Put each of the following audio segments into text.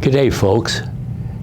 Good day, folks.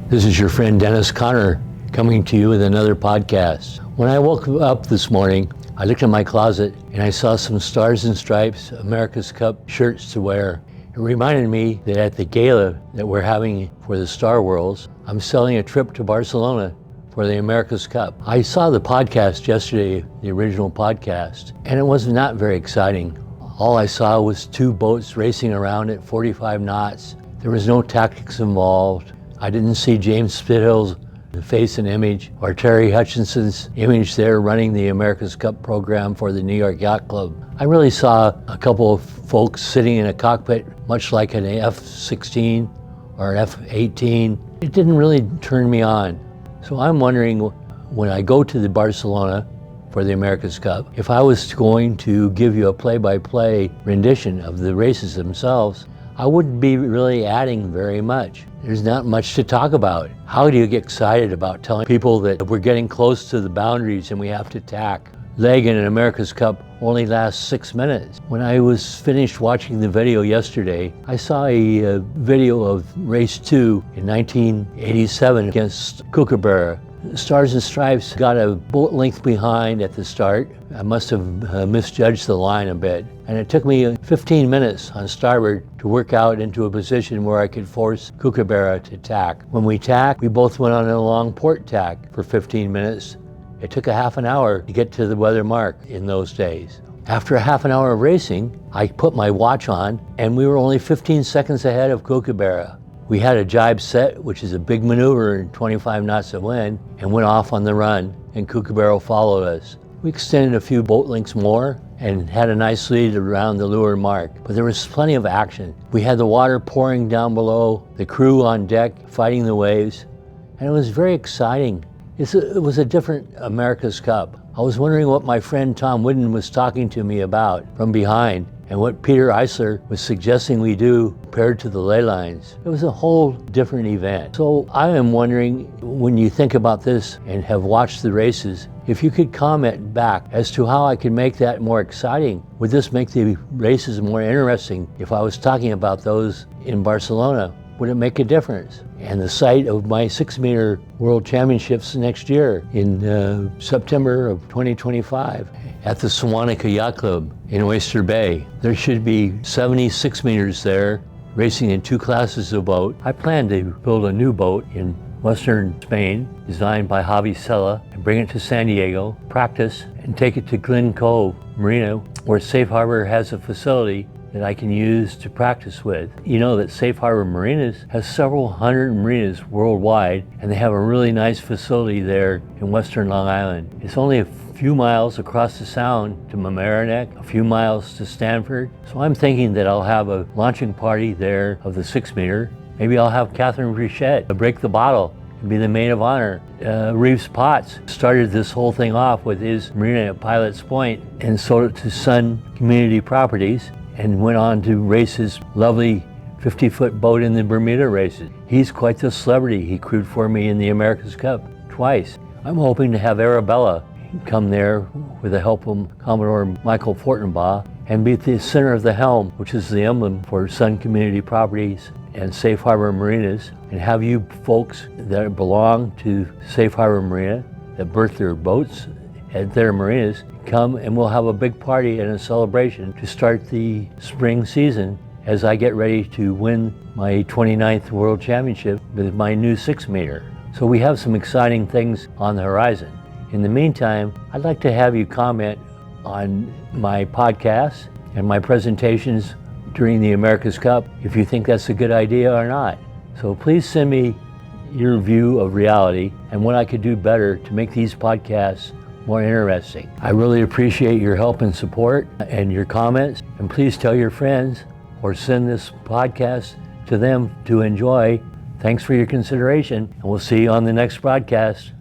This is your friend Dennis Connor coming to you with another podcast. When I woke up this morning, I looked in my closet and I saw some Stars and Stripes Americascup shirts to wear. It reminded me that at the gala that we're having for the Star Worlds, I'm selling a trip to Barcelona for the Americascup. I saw the podcast yesterday, the original podcast, and it was not very exciting. All I saw was two boats racing around at 45 knots. There was no tactics involved. I didn't see James Spithill's face and image or Terry Hutchinson's image there running the Americascup program for the New York Yacht Club. I really saw a couple of folks sitting in a cockpit, much like an F-16 or an F-18. It didn't really turn me on. So I'm wondering, when I go to the Barcelona for the Americascup, if I was going to give you a play-by-play rendition of the races themselves, I wouldn't be really adding very much. There's not much to talk about. How do you get excited about telling people that we're getting close to the boundaries and we have to tack? Leg in an Americascup only lasts 6 minutes. When I was finished watching the video yesterday, I saw a video of race 2 in 1987 against Kookaburra. Stars and Stripes got a boat length behind at the start. I must have misjudged the line a bit. And it took me 15 minutes on starboard to work out into a position where I could force Kookaburra to tack. When we tacked, we both went on a long port tack for 15 minutes. It took a half an hour to get to the weather mark in those days. After a half an hour of racing, I put my watch on and we were only 15 seconds ahead of Kookaburra. We had a jibe set, which is a big maneuver in 25 knots of wind, and went off on the run, and Kookaburra followed us. We extended a few boat lengths more and had a nice lead around the leeward mark, but there was plenty of action. We had the water pouring down below, the crew on deck fighting the waves, and it was very exciting. It was a different Americascup. I was wondering what my friend Tom Whidden was talking to me about from behind, and what Peter Eisler was suggesting we do compared to the ley lines. It was a whole different event. So I am wondering, when you think about this and have watched the races, if you could comment back as to how I could make that more exciting. Would this make the races more interesting if I was talking about those in Barcelona? Would it make a difference? And the site of my 6-meter World Championships next year in September of 2025 at the Swanica Yacht Club in Oyster Bay. There should be 76 meters there, racing in 2 classes of boat. I plan to build a new boat in Western Spain, designed by Javi Sella, and bring it to San Diego, practice, and take it to Glen Cove Marina, where Safe Harbor has a facility that I can use to practice with. You know that Safe Harbor Marinas has several hundred marinas worldwide, and they have a really nice facility there in Western Long Island. It's only a few miles across the Sound to Mamaroneck, a few miles to Stanford. So I'm thinking that I'll have a launching party there of the 6-meter. Maybe I'll have Catherine Brichette break the bottle and be the maid of honor. Reeves Potts started this whole thing off with his marina at Pilot's Point and sold it to Sun Community Properties, and went on to race his lovely 50-foot boat in the Bermuda races. He's quite the celebrity. He crewed for me in the Americascup twice. I'm hoping to have Arabella come there with the help of Commodore Michael Fortenbaugh and be at the center of the helm, which is the emblem for Sun Community Properties and Safe Harbor Marinas, and have you folks that belong to Safe Harbor Marina, that berth their boats at their marinas, come and we'll have a big party and a celebration to start the spring season as I get ready to win my 29th World Championship with my new 6-meter. So we have some exciting things on the horizon. In the meantime, I'd like to have you comment on my podcasts and my presentations during the Americascup, if you think that's a good idea or not. So please send me your view of reality and what I could do better to make these podcasts more interesting. I really appreciate your help and support and your comments, and please tell your friends or send this podcast to them to enjoy. Thanks for your consideration, and we'll see you on the next broadcast.